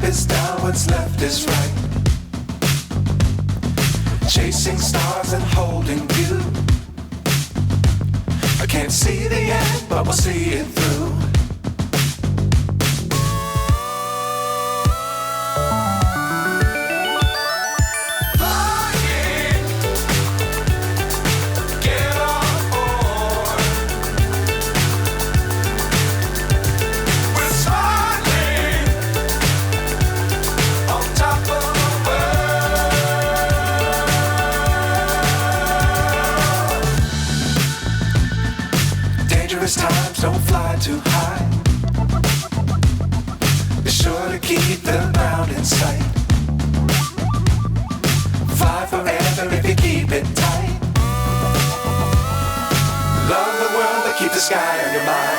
is down, what's left is right. Chasing stars and holding you. I can't see the end, but we'll see it through. Times don't fly too high. Be sure to keep the ground in sight. Fly forever if you keep it tight. Love the world, but keep the sky on your mind.